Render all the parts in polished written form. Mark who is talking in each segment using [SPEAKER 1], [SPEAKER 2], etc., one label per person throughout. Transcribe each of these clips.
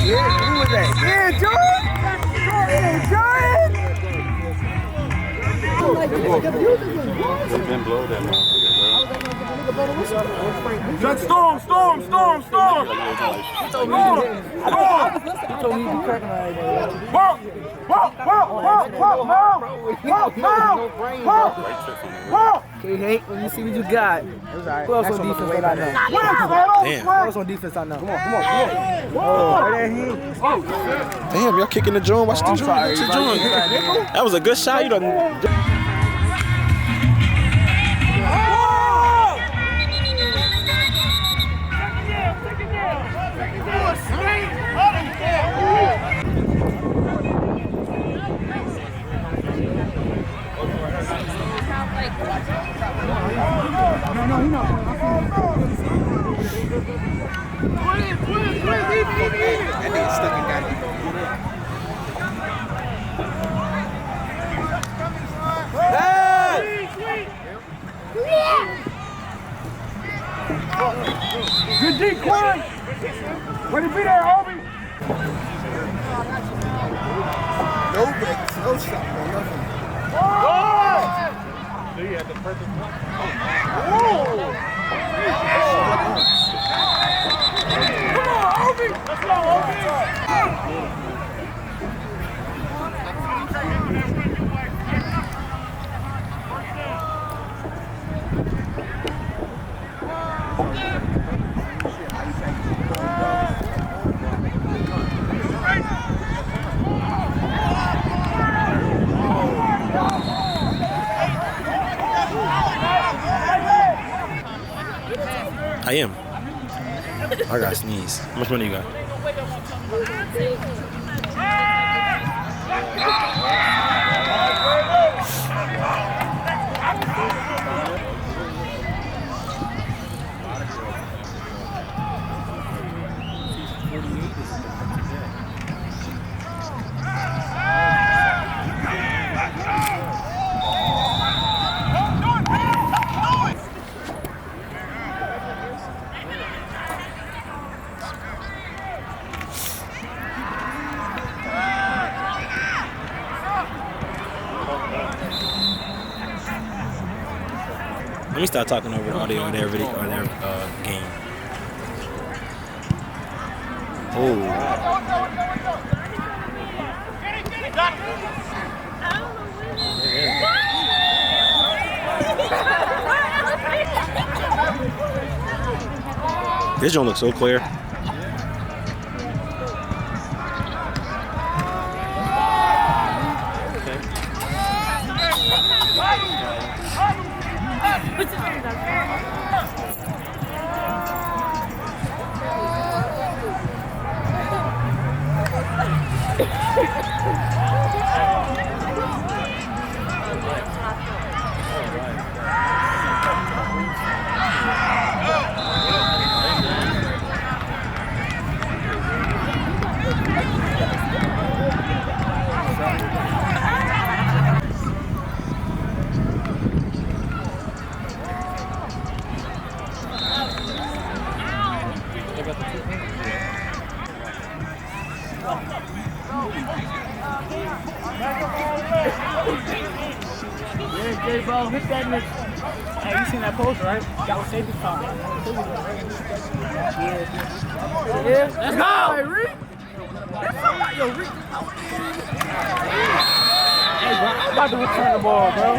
[SPEAKER 1] Yeah, who was that? Yeah, Jordan! Jordan!
[SPEAKER 2] Didn't blow that motherfucker,
[SPEAKER 3] Just storm!
[SPEAKER 1] Storm!
[SPEAKER 3] Storm!
[SPEAKER 1] Can't hate when you see what you got. Who else on defense that I know?
[SPEAKER 2] Damn.
[SPEAKER 1] Who else on defense I know? Come on.
[SPEAKER 2] Damn, y'all kicking the joint. Watch the joint. Watch the joint. That was a good shot. You done.
[SPEAKER 3] Good deep, Quan! Way to be there, Obi!
[SPEAKER 1] No shot, no nothing.
[SPEAKER 3] So you had the perfect one. Come on, Obi! Let's go, Obi!
[SPEAKER 2] I am. I gotta sneeze. How much money you got? Let me start talking over the audio on their video or their game. Oh. This joint looks so clear.
[SPEAKER 1] Yeah, J-Ball, hit that nigga. Hey, you seen that post, right? That was safety time. Yeah. Let's go! Hey, Rick. Yo, Rick. Hey, bro, I'm about to return the ball, bro.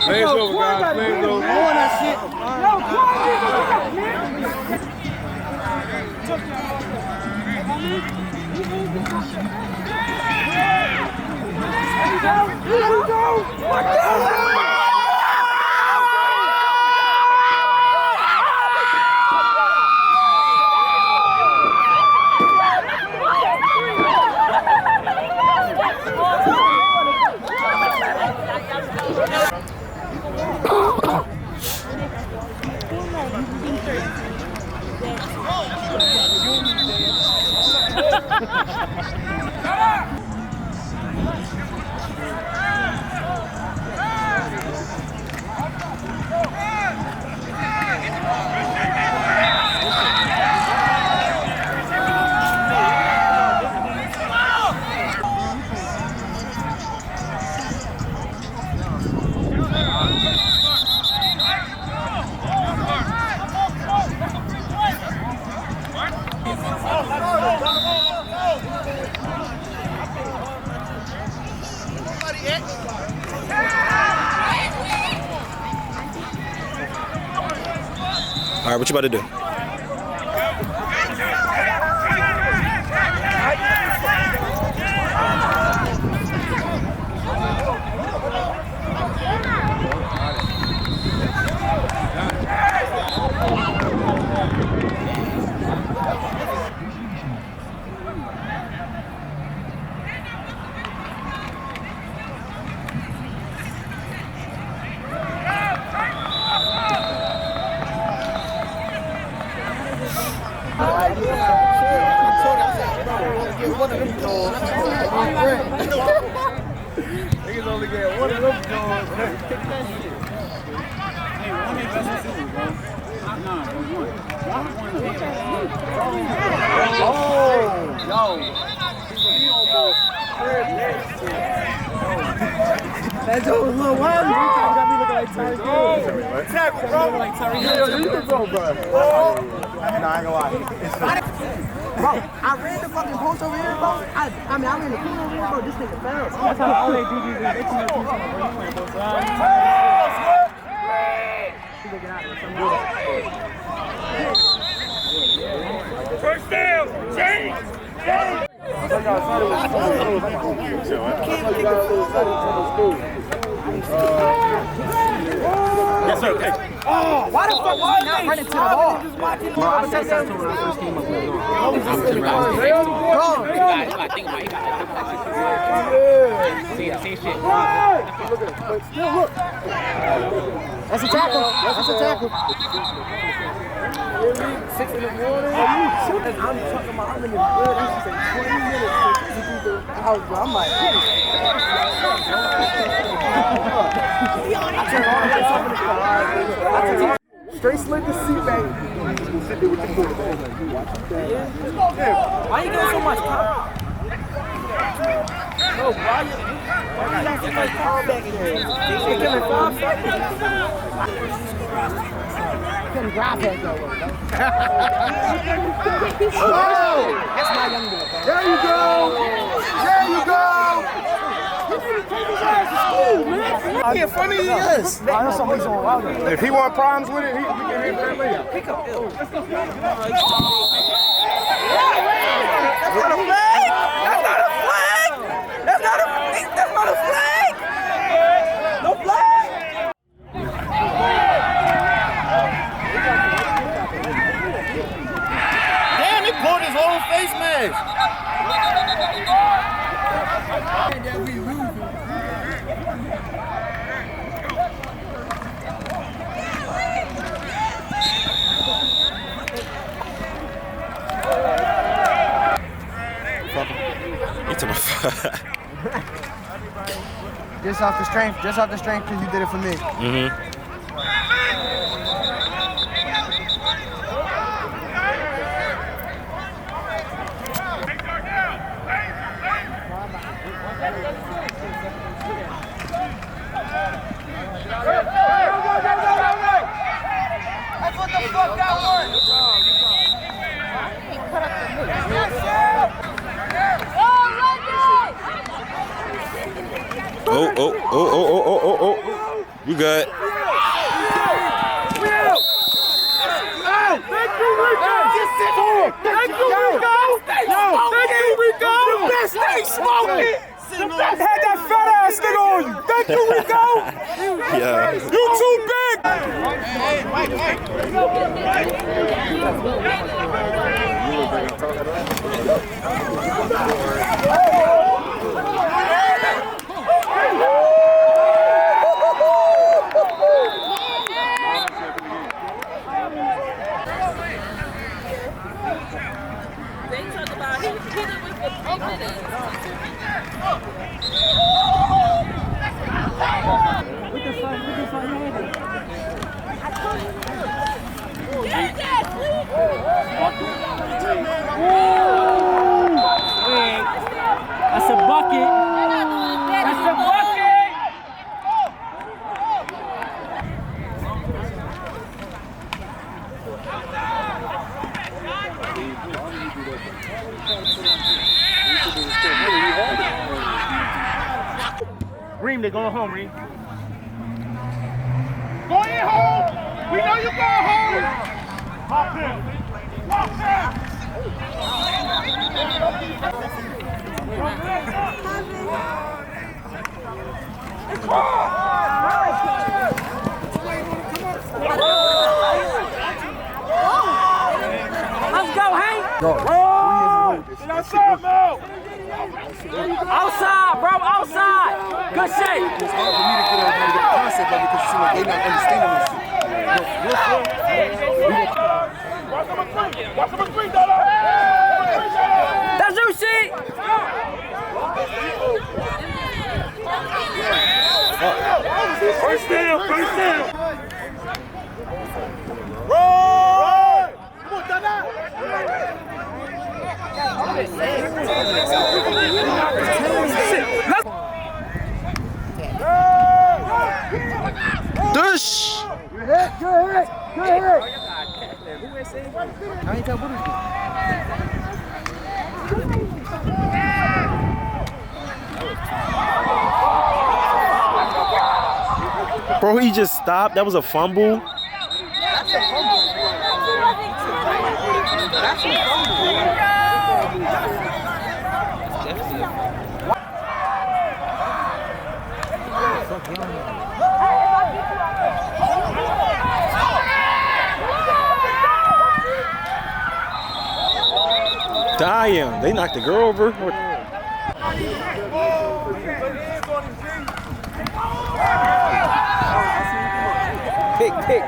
[SPEAKER 3] Plays over, guys. Plays over.
[SPEAKER 1] I want that shit.
[SPEAKER 2] All right, what you about to do?
[SPEAKER 3] Niggas only get one of them dogs. Kick that shit.
[SPEAKER 1] Hey, one ain't best receiver, bro. Nah, bro.
[SPEAKER 3] That's over a little while. You got me looking like Tyreek Hill. Tackle, bro.
[SPEAKER 1] Like Tyreek
[SPEAKER 3] Yo, you can go, bro. Nah, I ain't gonna lie.
[SPEAKER 4] Bro, I ran the fucking post over here, bro. I mean, I ran the pool over here, bro. This nigga fell.
[SPEAKER 1] That's how all they do these days. They come up with something, bro. You ain't both sides.
[SPEAKER 3] First down, James.
[SPEAKER 2] Yes, sir. Hey.
[SPEAKER 4] Why the fuck was he not running to the ball?
[SPEAKER 1] Bro, I said something when I first came up with it. See shit.
[SPEAKER 4] That's a tackle. That's a tackle.
[SPEAKER 3] 6 in the morning. I'm talking about I'm in the bed. I should say 20 minutes to the house, bro. I'm like, I turn all the lights off in the car. Straight slid the seat back. Sit there with the quarterback.
[SPEAKER 4] Why you getting so much time?
[SPEAKER 3] No, why you got so much time back in there? They killing 5 seconds.
[SPEAKER 4] Couldn't grab that though. That's my young boy, bro.
[SPEAKER 3] There you go. There you go.
[SPEAKER 2] Yeah, funny he is.
[SPEAKER 3] If he want problems with it, he can handle that later.
[SPEAKER 4] Pick up.
[SPEAKER 3] That's
[SPEAKER 4] not a flag! That's not a flag! That's not a flag! That's not a flag! No flag!
[SPEAKER 2] Damn, he pulled his whole face mask.
[SPEAKER 4] Just off the strength, because you did it for me.
[SPEAKER 3] That's what the fuck that was.
[SPEAKER 2] Oh. You good.
[SPEAKER 3] The best had that fat ass nigga on you. Thank you, Rico.
[SPEAKER 2] Yeah.
[SPEAKER 3] You too big.
[SPEAKER 5] They talk about he hit it with the confidence.
[SPEAKER 1] That's a bucket. That's a bucket.
[SPEAKER 3] Reem, they going home, Reem. Go in home. We know you going home.
[SPEAKER 4] Let's go, Hank! Outside, bro, outside! Good shape!
[SPEAKER 3] It's hard for me to get everybody to get the concept of it because it seems like they're not understanding this shit.
[SPEAKER 4] That's your shit!
[SPEAKER 1] First down, first down.
[SPEAKER 3] Roll! Come on, Dada!
[SPEAKER 2] Dush!
[SPEAKER 3] Good hit, good hit, good hit! I ain't tell Buddha.
[SPEAKER 2] Bro, he just stopped. That was a fumble. Damn, they knocked the girl over.
[SPEAKER 3] Pick.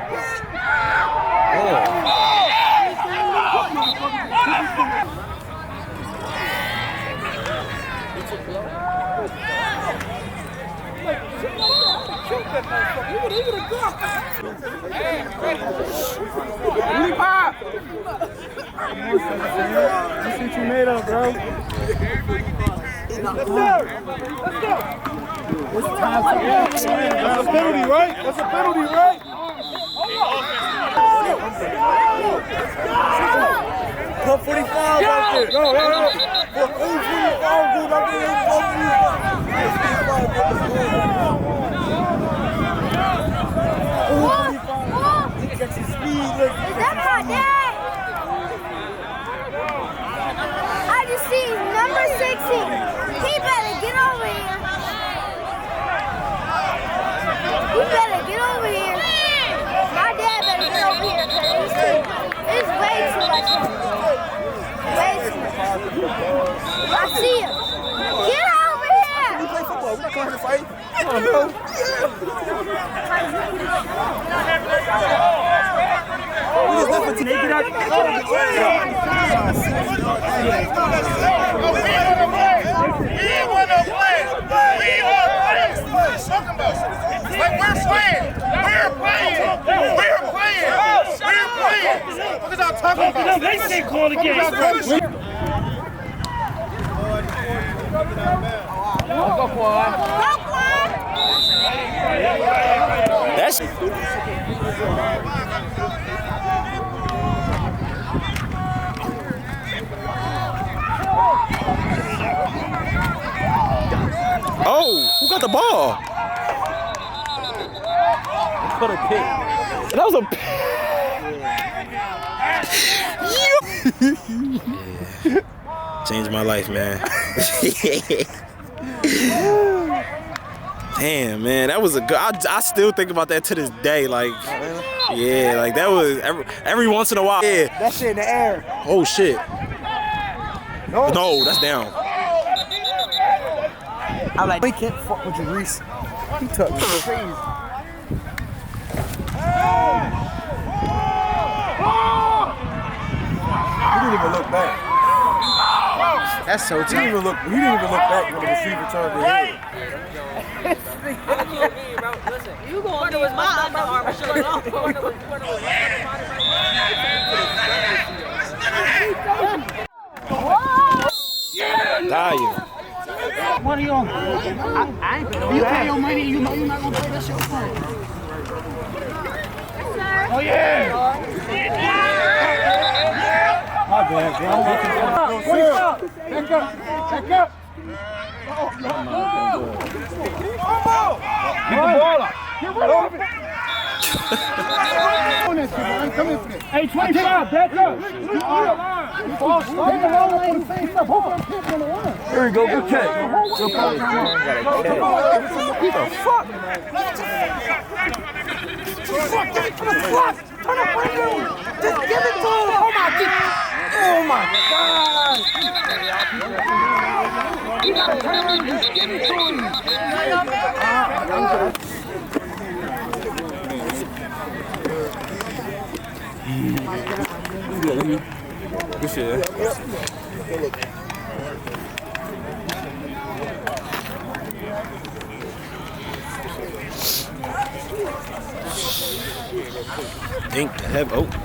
[SPEAKER 1] That's what you made of, bro. Let's go. It's time to go.
[SPEAKER 3] That's a penalty, right? That's a penalty, right? Put 45 out there. Go. Put 45 good out there. He catches speed.
[SPEAKER 6] Is that my dad? I just see number 16. He better get over here. You better get over here. My dad better get over here because it's way too much. Way too much. I see him. Get over here.
[SPEAKER 3] We play football. We're not going to fight. Come on, bro. We just left it to take it out.
[SPEAKER 1] They say call the game.
[SPEAKER 2] That's oh, who got the ball? That was a changed my life, man. Damn, man, that was a good. I still think about that to this day. Like, yeah, like that was every once in a while. Yeah.
[SPEAKER 3] That shit in the air.
[SPEAKER 2] Oh shit. No, that's down.
[SPEAKER 3] I'm like, we can't fuck with you, Reese. He took me crazy. He didn't even look back. That's so tough. He didn't even look back when the receiver turned his head.
[SPEAKER 5] Listen, you gonna need my underarm shirt on.
[SPEAKER 2] Dying.
[SPEAKER 1] What are you on? I ain't you pay your money, you know you're not gonna pay that shit for it. Oh yeah! My bad, bro. Back up. Get the ball up. Get rid of it. Hey, 25, back up.
[SPEAKER 3] Here we go. Good catch. Good catch. What the fuck? Turn up, just give it to him. Oh my God. Oh my God. You gotta turn, just give it to him.
[SPEAKER 2] Good shit. Dink, have, oh,